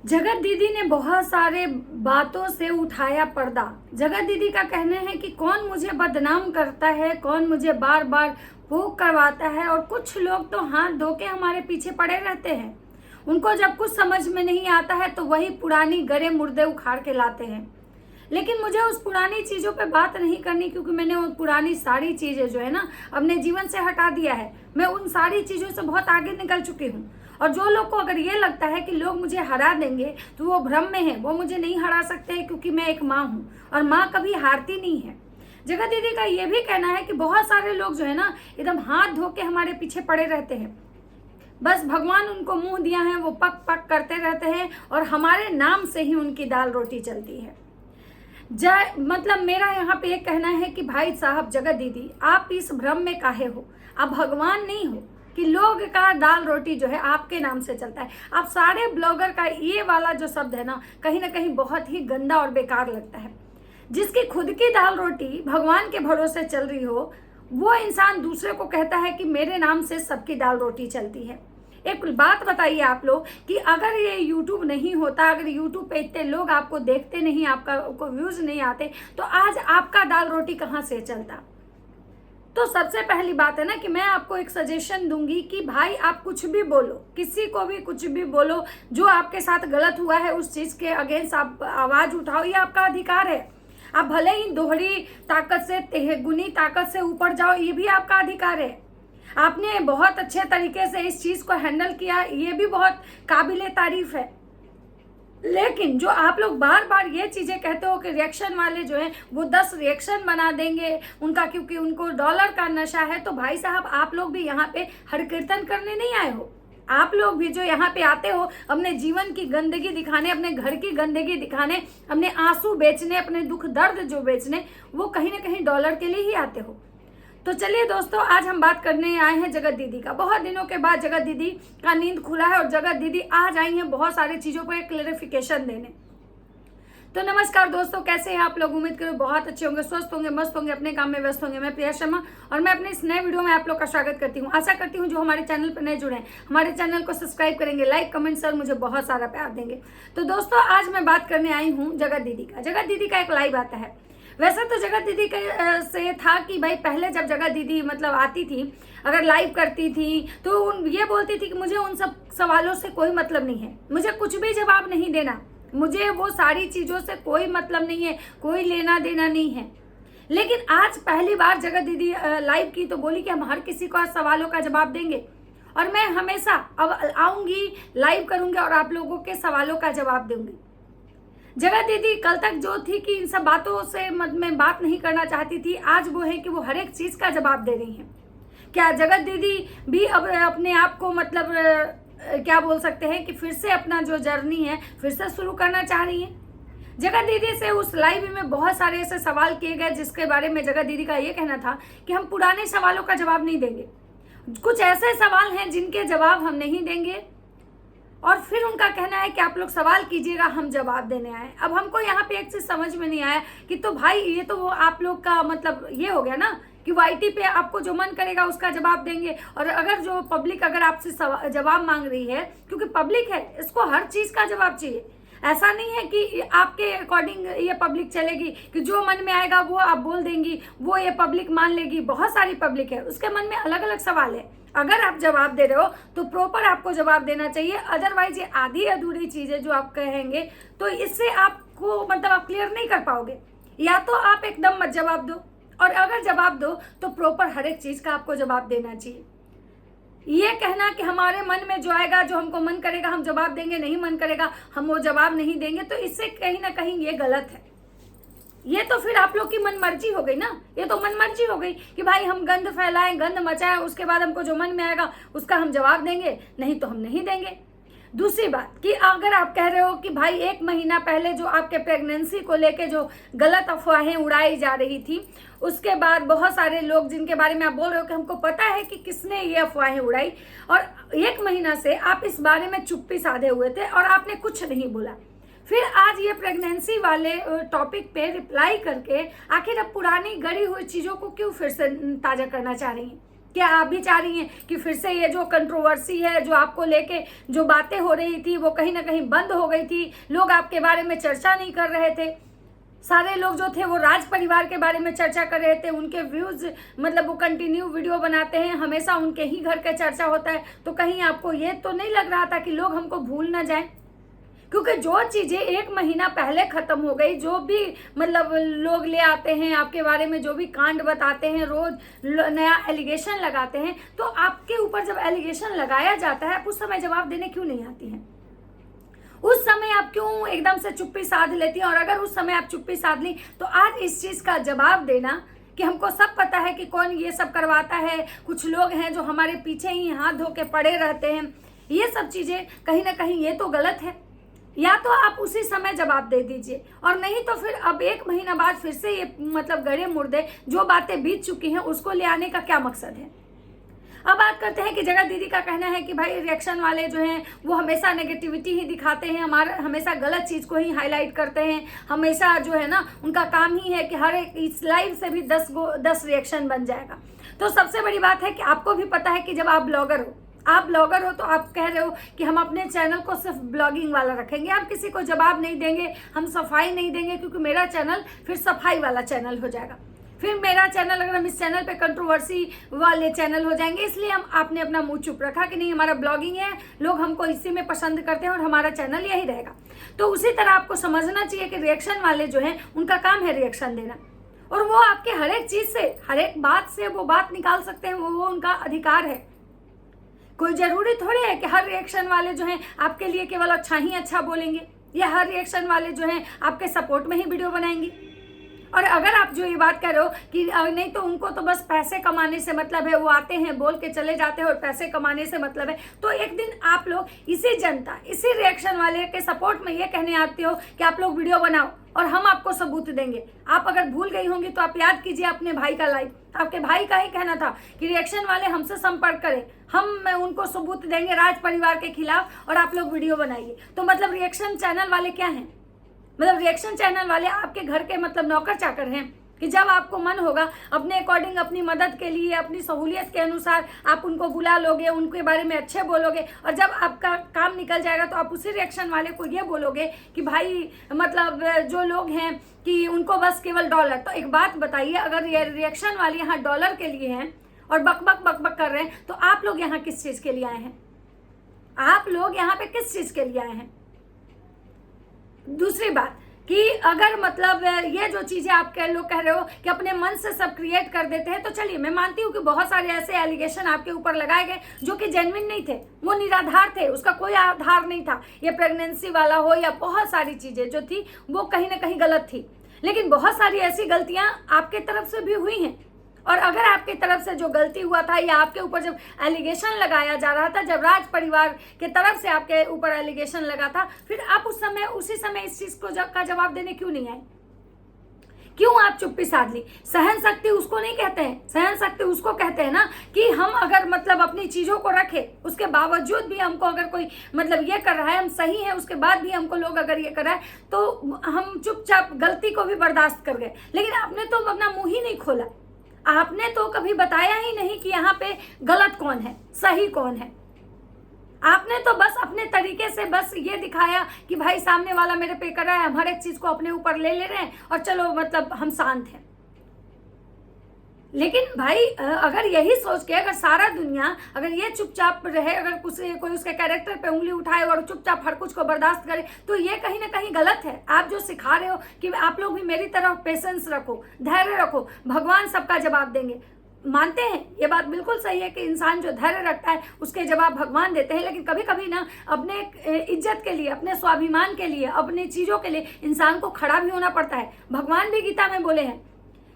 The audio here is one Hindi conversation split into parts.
जगत दीदी ने बहुत सारे बातों से उठाया पर्दा। जगत दीदी का कहना है कि कौन मुझे बदनाम करता है, कौन मुझे बार बार भोग करवाता है, और कुछ लोग तो हाथ धो के हमारे पीछे पड़े रहते हैं। उनको जब कुछ समझ में नहीं आता है तो वही पुरानी गरे मुर्दे उखाड़ के लाते हैं। लेकिन मुझे उस पुरानी चीज़ों पे बात नहीं करनी, क्योंकि मैंने वो पुरानी सारी चीज़ें जो है ना अपने जीवन से हटा दिया है। मैं उन सारी चीज़ों से बहुत आगे निकल चुकी हूँ। और जो लोग को अगर ये लगता है कि लोग मुझे हरा देंगे तो वो भ्रम में है। वो मुझे नहीं हरा सकते हैं, क्योंकि मैं एक माँ हूँ और माँ कभी हारती नहीं है। जगत दीदी का ये भी कहना है कि बहुत सारे लोग जो है ना एकदम हाथ धो के हमारे पीछे पड़े रहते हैं। बस भगवान उनको मुंह दिया है, वो पक पक करते रहते हैं और हमारे नाम से ही उनकी दाल रोटी चलती है। मतलब मेरा यहाँ पे एक कहना है कि भाई साहब जगत दीदी, आप इस भ्रम में काहे हो? आप भगवान नहीं हो कि लोग का दाल रोटी जो है आपके नाम से चलता है। आप सारे ब्लॉगर का ये वाला जो शब्द है ना कहीं बहुत ही गंदा और बेकार लगता है। जिसकी खुद की दाल रोटी भगवान के भरोसे चल रही हो, वो इंसान दूसरे को कहता है कि मेरे नाम से सबकी दाल रोटी चलती है। एक बात बताइए आप लोग कि अगर ये YouTube नहीं होता, अगर YouTube पे इतने लोग आपको देखते नहीं, आपको व्यूज नहीं आते, तो आज आपका दाल रोटी कहाँ से चलता? तो सबसे पहली बात है ना कि मैं आपको एक सजेशन दूंगी कि भाई आप कुछ भी बोलो, किसी को भी कुछ भी बोलो, जो आपके साथ गलत हुआ है उस चीज के अगेंस्ट आप आवाज उठाओ, ये आपका अधिकार है। आप भले ही दोहरी ताकत से तिगुनी ताकत से ऊपर जाओ, ये भी आपका अधिकार है। आपने बहुत अच्छे तरीके से इस चीज को हैंडल किया, ये भी बहुत काबिले तारीफ है। लेकिन जो आप लोग बार बार ये चीजें कहते हो कि रिएक्शन वाले जो हैं वो 10 रिएक्शन बना देंगे उनका, क्योंकि उनको डॉलर का नशा है, तो भाई साहब आप लोग भी यहाँ पे हर कीर्तन करने नहीं आए हो। आप लोग भी जो यहाँ पे आते हो अपने जीवन की गंदगी दिखाने, अपने घर की गंदगी दिखाने, अपने आंसू बेचने, अपने दुख दर्द जो बेचने, वो कहीं ना कहीं डॉलर के लिए ही आते हो। तो चलिए दोस्तों, आज हम बात करने आए हैं जगत दीदी का। बहुत दिनों के बाद जगत दीदी का नींद खुला है और जगत दीदी आज आई हैं बहुत सारी चीजों पर क्लेरिफिकेशन देने। तो नमस्कार दोस्तों, कैसे हैं आप लोग? उम्मीद करो बहुत अच्छे होंगे, स्वस्थ होंगे, मस्त होंगे, अपने काम में व्यस्त होंगे। मैं प्रिया शर्मा और मैं अपने इस नए वीडियो में आप लोग का स्वागत करती हूँ। आशा करती हूँ जो हमारे चैनल पर नए जुड़े हैं हमारे चैनल को सब्सक्राइब करेंगे, लाइक कमेंट सर मुझे बहुत सारा प्यार देंगे। तो दोस्तों, आज मैं बात करने आई हूँ जगत दीदी का। जगत दीदी का एक लाइव आता है। वैसे तो जगत दीदी से था कि भाई पहले जब जगत दीदी मतलब आती थी, अगर लाइव करती थी, तो ये बोलती थी कि मुझे उन सब सवालों से कोई मतलब नहीं है, मुझे कुछ भी जवाब नहीं देना, मुझे वो सारी चीज़ों से कोई मतलब नहीं है, कोई लेना देना नहीं है। लेकिन आज पहली बार जगत दीदी लाइव की तो बोली कि हम हर किसी को आज सवालों का जवाब देंगे, और मैं हमेशा अब आऊँगी, लाइव करूँगी और आप लोगों के सवालों का जवाब दूंगी। जगत दीदी कल तक जो थी कि इन सब बातों से मैं बात नहीं करना चाहती थी, आज वो है कि वो हर एक चीज का जवाब दे रही हैं। क्या जगत दीदी भी अब अपने आप को मतलब क्या बोल सकते हैं कि फिर से अपना जो जर्नी है फिर से शुरू करना चाह रही हैं? जगत दीदी से उस लाइव में बहुत सारे ऐसे सवाल किए गए जिसके बारे में जगत दीदी का ये कहना था कि हम पुराने सवालों का जवाब नहीं देंगे। कुछ ऐसे सवाल हैं जिनके जवाब हम नहीं देंगे, और फिर उनका कहना है कि आप लोग सवाल कीजिएगा, हम जवाब देने आए। अब हमको यहाँ पे एक चीज समझ में नहीं आया कि तो भाई ये तो वो आप लोग का मतलब ये हो गया ना कि वाईटी पे आपको जो मन करेगा उसका जवाब देंगे, और अगर जो पब्लिक अगर आपसे जवाब मांग रही है, क्योंकि पब्लिक है, इसको हर चीज का जवाब चाहिए। ऐसा नहीं है कि आपके अकॉर्डिंग ये पब्लिक चलेगी कि जो मन में आएगा वो आप बोल देंगी, वो ये पब्लिक मान लेगी। बहुत सारी पब्लिक है, उसके मन में अलग अलग सवाल है। अगर आप जवाब दे रहे हो तो प्रॉपर आपको जवाब देना चाहिए, अदरवाइज ये आधी अधूरी चीजें जो आप कहेंगे तो इससे आपको मतलब आप क्लियर नहीं कर पाओगे। या तो आप एकदम मत जवाब दो, और अगर जवाब दो तो प्रॉपर हर एक चीज का आपको जवाब देना चाहिए। ये कहना कि हमारे मन में जो आएगा, जो हमको मन करेगा हम जवाब देंगे, नहीं मन करेगा हम वो जवाब नहीं देंगे, तो इससे कहीं ना कहीं ये गलत है। ये तो फिर आप लोग की मन मर्जी हो गई ना, ये तो मन मर्जी हो गई कि भाई हम गंद फैलाएं, गंद मचाएं, उसके बाद हमको जो मन में आएगा उसका हम जवाब देंगे, नहीं तो हम नहीं देंगे। दूसरी बात कि अगर आप कह रहे हो कि भाई 1 महीना पहले जो आपके प्रेगनेंसी को लेके जो गलत अफवाहें उड़ाई जा रही थी, उसके बाद बहुत सारे लोग जिनके बारे में आप बोल रहे हो कि हमको पता है कि किसने ये अफवाहें उड़ाई, और 1 महीना से आप इस बारे में चुप्पी साधे हुए थे और आपने कुछ नहीं बोला। फिर आज ये प्रेगनेंसी वाले टॉपिक पे रिप्लाई करके आखिर अब पुरानी गड़ी हुई चीज़ों को क्यों फिर से ताज़ा करना चाह रही हैं? क्या आप भी चाह रही हैं कि फिर से ये जो कंट्रोवर्सी है, जो आपको लेके जो बातें हो रही थी, वो कहीं ना कहीं बंद हो गई थी, लोग आपके बारे में चर्चा नहीं कर रहे थे, सारे लोग जो थे वो राज परिवार के बारे में चर्चा कर रहे थे, उनके व्यूज मतलब वो कंटिन्यू वीडियो बनाते हैं, हमेशा उनके ही घर का चर्चा होता है, तो कहीं आपको ये तो नहीं लग रहा था कि लोग हमको भूल ना जाएं? क्योंकि जो चीज़ें 1 महीना पहले ख़त्म हो गई, जो भी मतलब लोग ले आते हैं आपके बारे में, जो भी कांड बताते हैं, रोज नया एलिगेशन लगाते हैं, तो आपके ऊपर जब एलिगेशन लगाया जाता है, आप उस समय जवाब देने क्यों नहीं आती हैं? उस समय आप क्यों एकदम से चुप्पी साध लेती हैं? और अगर उस समय आप चुप्पी साध ली, तो आज इस चीज़ का जवाब देना कि हमको सब पता है कि कौन ये सब करवाता है, कुछ लोग हैं जो हमारे पीछे ही हाथ धो के पड़े रहते हैं, ये सब चीज़ें कहीं ना कहीं ये तो गलत है। या तो आप उसी समय जवाब दे दीजिए, और नहीं तो फिर अब 1 महीना बाद फिर से ये मतलब गड़े मुर्दे जो बातें बीत चुकी हैं उसको ले आने का क्या मकसद है? अब बात करते हैं कि जगत दीदी का कहना है कि भाई रिएक्शन वाले जो हैं वो हमेशा नेगेटिविटी ही दिखाते हैं, हमेशा गलत चीज़ को ही हाईलाइट करते हैं, हमेशा जो है ना उनका काम ही है कि हर एक इस लाइव से भी 10 रिएक्शन बन जाएगा। तो सबसे बड़ी बात है कि आपको भी पता है कि जब आप ब्लॉगर हो तो आप कह रहे हो कि हम अपने चैनल को सिर्फ ब्लॉगिंग वाला रखेंगे, आप किसी को जवाब नहीं देंगे, हम सफाई नहीं देंगे, क्योंकि मेरा चैनल फिर सफाई वाला चैनल हो जाएगा। फिर मेरा चैनल, अगर हम इस चैनल पे कंट्रोवर्सी वाले चैनल हो जाएंगे, इसलिए आपने अपना मुंह चुप रखा कि नहीं, हमारा ब्लॉगिंग है, लोग हमको इसी में पसंद करते हैं और हमारा चैनल यही रहेगा। तो उसी तरह आपको समझना चाहिए कि रिएक्शन वाले जो हैं उनका काम है रिएक्शन देना, और वो आपके हर एक चीज़ से, हर एक बात से वो बात निकाल सकते हैं, वो उनका अधिकार है। कोई जरूरी थोड़ी है कि हर रिएक्शन वाले जो हैं आपके लिए केवल अच्छा ही अच्छा बोलेंगे, या हर रिएक्शन वाले जो हैं आपके सपोर्ट में ही वीडियो बनाएंगे। और अगर आप जो ये बात कह रहे हो कि नहीं तो उनको तो बस पैसे कमाने से मतलब है, वो आते हैं बोल के चले जाते हैं और पैसे कमाने से मतलब है, तो एक दिन आप लोग इसी जनता, इसी रिएक्शन वाले के सपोर्ट में ये कहने आते हो कि आप लोग वीडियो बनाओ और हम आपको सबूत देंगे। आप अगर भूल गई होंगी तो आप याद कीजिए अपने भाई का लाइव, आपके भाई का ही कहना था कि रिएक्शन वाले हमसे संपर्क करें, हम उनको सबूत देंगे राज परिवार के खिलाफ और आप लोग वीडियो बनाइए। तो मतलब रिएक्शन चैनल वाले क्या हैं? मतलब रिएक्शन चैनल वाले आपके घर के मतलब नौकर चाकर हैं कि जब आपको मन होगा अपने अकॉर्डिंग, अपनी मदद के लिए, अपनी सहूलियत के अनुसार आप उनको बुला लोगे, उनके बारे में अच्छे बोलोगे, और जब आपका काम निकल जाएगा तो आप उसी रिएक्शन वाले को ये बोलोगे कि भाई मतलब जो लोग हैं कि उनको बस केवल डॉलर। तो एक बात बताइए, अगर ये रिएक्शन वाले यहाँ डॉलर के लिए हैं और बक कर रहे हैं, तो आप लोग यहाँ किस चीज़ के लिए आए हैं? आप लोग यहाँ पे किस चीज़ के लिए आए हैं? दूसरी बात कि अगर मतलब ये जो चीज़ें आप लोग कह रहे हो कि अपने मन से सब क्रिएट कर देते हैं, तो चलिए मैं मानती हूँ कि बहुत सारे ऐसे एलिगेशन आपके ऊपर लगाए गए जो कि जेन्युइन नहीं थे, वो निराधार थे, उसका कोई आधार नहीं था। ये प्रेगनेंसी वाला हो या बहुत सारी चीज़ें जो थी वो कहीं ना कहीं गलत थी, लेकिन बहुत सारी ऐसी गलतियाँ आपके तरफ से भी हुई हैं। और अगर आपकी तरफ से जो गलती हुआ था या आपके ऊपर जब एलिगेशन लगाया जा रहा था, जब राज परिवार के तरफ से आपके ऊपर एलिगेशन लगा था, फिर आप उसी समय इस चीज़ का जवाब देने क्यों नहीं आए? क्यों आप चुप्पी साध ली? सहन शक्ति उसको नहीं कहते हैं, सहन शक्ति उसको कहते हैं ना कि हम अगर मतलब अपनी चीज़ों को रखे, उसके बावजूद भी हमको अगर कोई मतलब ये कर रहा है, हम सही है, उसके बाद भी हमको लोग अगर ये कर रहा है, तो हम चुपचाप गलती को भी बर्दाश्त कर गए। लेकिन आपने तो अपना मुँह ही नहीं खोला, आपने तो कभी बताया ही नहीं कि यहाँ पे गलत कौन है, सही कौन है। आपने तो बस अपने तरीके से बस ये दिखाया कि भाई सामने वाला मेरे पे कर रहा है, हम हर एक चीज को अपने ऊपर ले रहे हैं और चलो मतलब हम शांत हैं। लेकिन भाई अगर यही सोच के अगर सारा दुनिया अगर ये चुपचाप रहे, अगर कोई उसके कैरेक्टर पे उंगली उठाए और चुपचाप हर कुछ को बर्दाश्त करे, तो ये कहीं ना कहीं गलत है। आप जो सिखा रहे हो कि आप लोग भी मेरी तरफ पेशेंस रखो, धैर्य रखो, भगवान सबका जवाब देंगे। मानते हैं ये बात बिल्कुल सही है कि इंसान जो धैर्य रखता है उसके जवाब भगवान देते हैं, लेकिन कभी कभी ना अपने इज्जत के लिए, अपने स्वाभिमान के लिए, अपनी चीज़ों के लिए इंसान को खड़ा भी होना पड़ता है। भगवान भी गीता में बोले हैं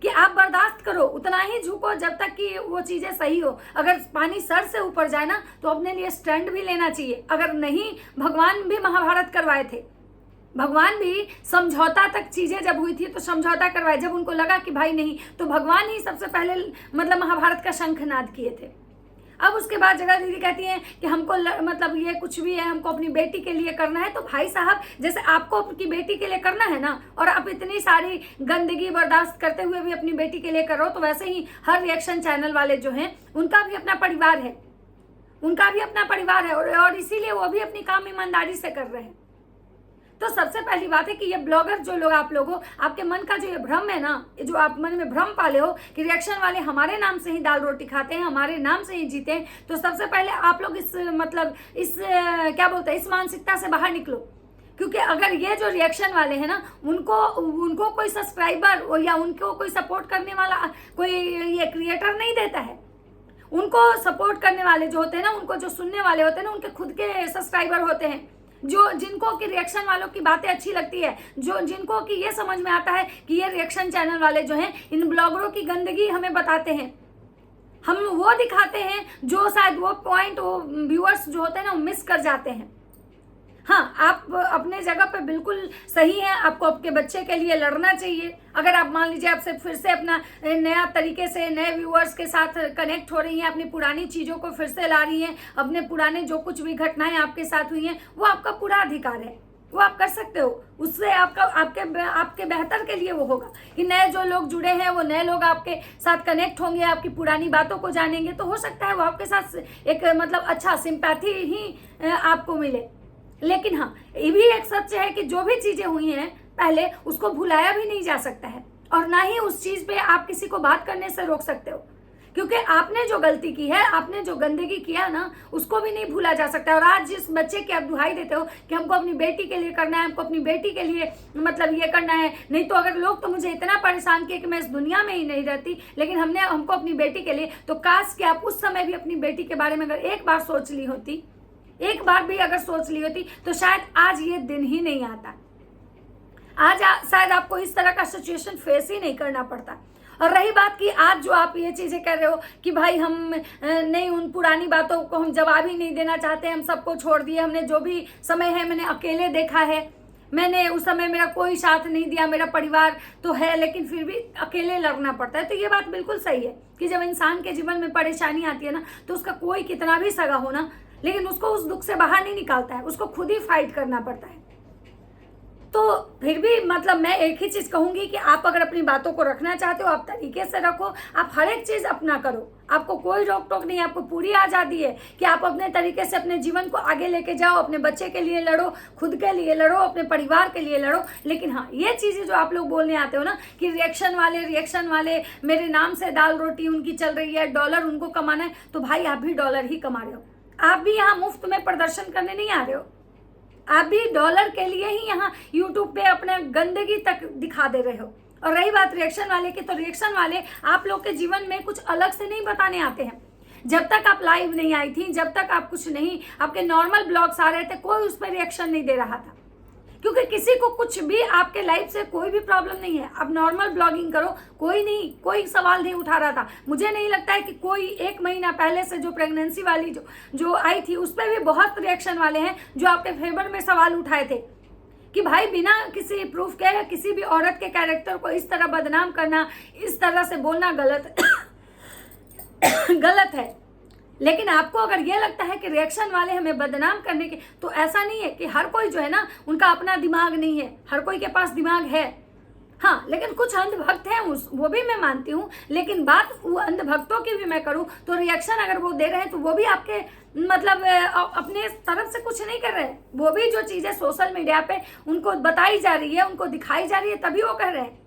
कि आप बर्दाश्त करो, उतना ही झुको जब तक कि वो चीज़ें सही हो। अगर पानी सर से ऊपर जाए ना तो अपने लिए स्टैंड भी लेना चाहिए। अगर नहीं, भगवान भी महाभारत करवाए थे, भगवान भी समझौता तक चीज़ें जब हुई थी तो समझौता करवाए, जब उनको लगा कि भाई नहीं, तो भगवान ही सबसे पहले मतलब महाभारत का शंखनाद किए थे। अब उसके बाद जगह दीदी कहती हैं कि हमको मतलब ये कुछ भी है हमको अपनी बेटी के लिए करना है। तो भाई साहब, जैसे आपको अपनी बेटी के लिए करना है ना, और आप इतनी सारी गंदगी बर्दाश्त करते हुए भी अपनी बेटी के लिए करो, तो वैसे ही हर रिएक्शन चैनल वाले जो हैं उनका भी अपना परिवार है, उनका भी अपना परिवार है, और इसीलिए वो भी अपनी काम ईमानदारी से कर रहे हैं। तो सबसे पहली बात है कि ये ब्लॉगर जो लोग आप लोगों, आपके मन का जो ये भ्रम है ना, जो आप मन में भ्रम पाले हो कि रिएक्शन वाले हमारे नाम से ही दाल रोटी खाते हैं, हमारे नाम से ही जीते हैं, तो सबसे पहले आप लोग इस मतलब इस क्या बोलते हैं, इस मानसिकता से बाहर निकलो। क्योंकि अगर ये जो रिएक्शन वाले हैं ना, उनको कोई सब्सक्राइबर या उनको कोई सपोर्ट करने वाला कोई ये क्रिएटर नहीं देता है। उनको सपोर्ट करने वाले जो होते हैं ना, उनको जो सुनने वाले होते हैं ना, उनके खुद के सब्सक्राइबर होते हैं, जो जिनको कि रिएक्शन वालों की बातें अच्छी लगती है, जो जिनको कि ये समझ में आता है कि ये रिएक्शन चैनल वाले जो हैं इन ब्लॉगरों की गंदगी हमें बताते हैं, हम वो दिखाते हैं जो शायद वो पॉइंट वो व्यूअर्स जो होते हैं ना वो मिस कर जाते हैं। हाँ, आप अपने जगह पे बिल्कुल सही है, आपको आपके बच्चे के लिए लड़ना चाहिए। अगर आप मान लीजिए आपसे फिर से अपना नया तरीके से नए व्यूअर्स के साथ कनेक्ट हो रही हैं, अपनी पुरानी चीज़ों को फिर से ला रही हैं, अपने पुराने जो कुछ भी घटनाएं आपके साथ हुई हैं, वो आपका पूरा अधिकार है, वो आप कर सकते हो। उससे आपके बेहतर के लिए वो होगा कि नए जो लोग जुड़े हैं वो नए लोग आपके साथ कनेक्ट होंगे, आपकी पुरानी बातों को जानेंगे, तो हो सकता है वो आपके साथ एक मतलब अच्छा सिंपैथी ही आपको मिले। लेकिन हाँ, ये भी एक सच है कि जो भी चीजें हुई हैं पहले, उसको भुलाया भी नहीं जा सकता है, और ना ही उस चीज पे आप किसी को बात करने से रोक सकते हो, क्योंकि आपने जो गलती की है, आपने जो गंदगी किया ना, उसको भी नहीं भूला जा सकता। और आज जिस बच्चे की आप दुहाई देते हो कि हमको अपनी बेटी के लिए करना है, हमको अपनी बेटी के लिए मतलब ये करना है, नहीं तो अगर लोग तो मुझे इतना परेशान किए कि मैं इस दुनिया में ही नहीं रहती, लेकिन हमको अपनी बेटी के लिए, तो काश कि आप उस समय भी अपनी बेटी के बारे में अगर एक बार सोच ली होती, एक बार भी अगर सोच ली होती, तो शायद आज ये दिन ही नहीं आता, आज शायद आपको इस तरह का सिचुएशन फेस ही नहीं करना पड़ता। और रही बात कि आज जो आप ये चीजें कर रहे हो कि भाई हम नहीं, उन पुरानी बातों को हम जवाब ही नहीं देना चाहते, हम सबको छोड़ दिए, हमने जो भी समय है मैंने अकेले देखा है, मैंने उस समय मेरा कोई साथ नहीं दिया, मेरा परिवार तो है लेकिन फिर भी अकेले लड़ना पड़ता है। तो ये बात बिल्कुल सही है कि जब इंसान के जीवन में परेशानी आती है ना, तो उसका कोई कितना भी सगा हो ना, लेकिन उसको उस दुख से बाहर नहीं निकालता है, उसको खुद ही फाइट करना पड़ता है। तो फिर भी मतलब मैं एक ही चीज कहूंगी कि आप अगर अपनी बातों को रखना चाहते हो, आप तरीके से रखो, आप हर एक चीज अपना करो, आपको कोई रोक टोक नहीं, आपको पूरी आजादी है कि आप अपने तरीके से अपने जीवन को आगे लेके जाओ, अपने बच्चे के लिए लड़ो, खुद के लिए लड़ो, अपने परिवार के लिए लड़ो। लेकिन हाँ, ये चीजें जो आप लोग बोलने आते हो ना कि रिएक्शन वाले मेरे नाम से दाल रोटी उनकी चल रही है, डॉलर उनको कमाना है, तो भाई आप भी डॉलर ही कमा रहे हो, आप भी यहाँ मुफ्त में प्रदर्शन करने नहीं आ रहे हो, आप भी डॉलर के लिए ही यहाँ यूट्यूब पे अपने गंदगी तक दिखा दे रहे हो। और रही बात रिएक्शन वाले की, तो रिएक्शन वाले आप लोग के जीवन में कुछ अलग से नहीं बताने आते हैं। जब तक आप लाइव नहीं आई थी, जब तक आप कुछ नहीं, आपके नॉर्मल ब्लॉग्स आ रहे थे, कोई उस पर रिएक्शन नहीं दे रहा था, क्योंकि किसी को कुछ भी आपके लाइफ से कोई भी प्रॉब्लम नहीं है। आप नॉर्मल ब्लॉगिंग करो, कोई सवाल नहीं उठा रहा था। मुझे नहीं लगता है कि कोई 1 महीना पहले से जो प्रेगनेंसी वाली जो आई थी, उस पर भी बहुत रिएक्शन वाले हैं जो आपके फेवर में सवाल उठाए थे कि भाई बिना किसी प्रूफ के किसी भी औरत के कैरेक्टर को इस तरह बदनाम करना, इस तरह से बोलना गलत है। लेकिन आपको अगर ये लगता है कि रिएक्शन वाले हमें बदनाम करने के, तो ऐसा नहीं है कि हर कोई जो है ना, उनका अपना दिमाग नहीं है, हर कोई के पास दिमाग है। हाँ, लेकिन कुछ अंधभक्त हैं, वो भी मैं मानती हूँ, लेकिन बात वो अंधभक्तों की भी मैं करूँ तो रिएक्शन अगर वो दे रहे हैं तो वो भी आपके मतलब अपने तरफ से कुछ नहीं कर रहे हैं, वो भी जो चीज़ें सोशल मीडिया पे उनको बताई जा रही है, उनको दिखाई जा रही है, तभी वो कर रहे हैं।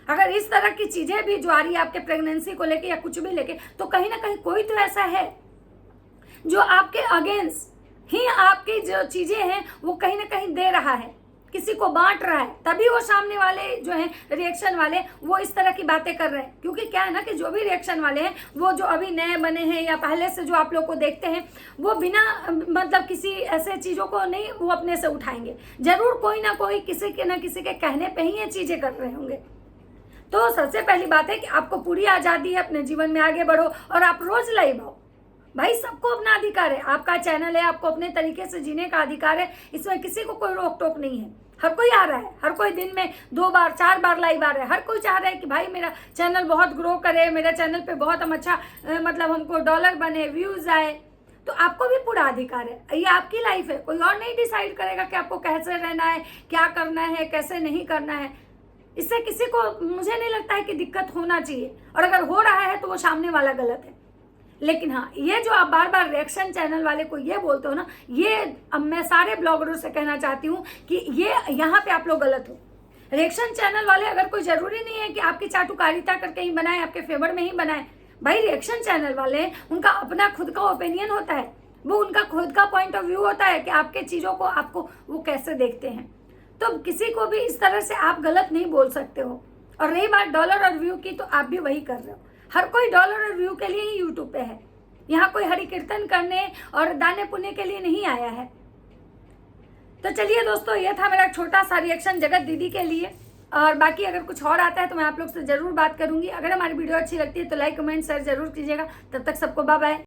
अगर इस तरह की चीज़ें भी जो आ रही है आपके प्रेगनेंसी को लेके या कुछ भी लेके, तो कहीं ना कहीं कोई तो ऐसा है जो आपके अगेंस्ट ही आपकी जो चीजें हैं वो कहीं ना कहीं दे रहा है, किसी को बांट रहा है, तभी वो सामने वाले जो हैं रिएक्शन वाले वो इस तरह की बातें कर रहे हैं। क्योंकि क्या है ना कि जो भी रिएक्शन वाले हैं, वो जो अभी नए बने हैं या पहले से जो आप लोग को देखते हैं, वो बिना मतलब किसी ऐसे चीजों को नहीं वो अपने से उठाएंगे, जरूर कोई ना कोई किसी के ना किसी के कहने पे ही ये चीजें कर रहे होंगे। तो सबसे पहली बात है कि आपको पूरी आजादी है, अपने जीवन में आगे बढ़ो और आप रोज लाइव आओ, भाई सबको अपना अधिकार है, आपका चैनल है, आपको अपने तरीके से जीने का अधिकार है, इसमें किसी को कोई रोक टोक नहीं है। हर कोई आ रहा है, हर कोई दिन में 2 बार 4 बार लाइव आ रहा है, हर कोई चाह रहा है कि भाई मेरा चैनल बहुत ग्रो करे, मेरा चैनल पे बहुत हम अच्छा मतलब हमको डॉलर बने, व्यूज आए। तो आपको भी पूरा अधिकार है, ये आपकी लाइफ है, कोई और नहीं डिसाइड करेगा कि आपको कैसे रहना है, क्या करना है, कैसे नहीं करना है। इससे किसी को मुझे नहीं लगता है कि दिक्कत होना चाहिए, और अगर हो रहा है तो वो सामने वाला गलत है। लेकिन हाँ, ये जो आप बार बार रिएक्शन चैनल वाले को ये बोलते हो ना, ये अब मैं सारे ब्लॉगरों से कहना चाहती हूँ कि ये यहाँ पे आप लोग गलत हो। रिएक्शन चैनल वाले अगर कोई जरूरी नहीं है कि आपकी चाटुकारिता करके ही बनाए, आपके फेवर में ही बनाए। भाई रिएक्शन चैनल वाले, उनका अपना खुद का ओपिनियन होता है, वो उनका खुद का पॉइंट ऑफ व्यू होता है कि आपके चीज़ों को आपको वो कैसे देखते हैं। तो किसी को भी इस तरह से आप गलत नहीं बोल सकते हो। और रही बात डॉलर और व्यू की, तो आप भी वही कर रहे हो। हर कोई डॉलर और व्यू के लिए ही यूट्यूब पे है, यहाँ कोई हरि कीर्तन करने और दाने पुण्य के लिए नहीं आया है। तो चलिए दोस्तों, ये था मेरा छोटा सा रिएक्शन जगत दीदी के लिए, और बाकी अगर कुछ और आता है तो मैं आप लोग से जरूर बात करूंगी। अगर हमारी वीडियो अच्छी लगती है तो लाइक कमेंट शेयर जरूर कीजिएगा। तब तक सबको बाय बाय।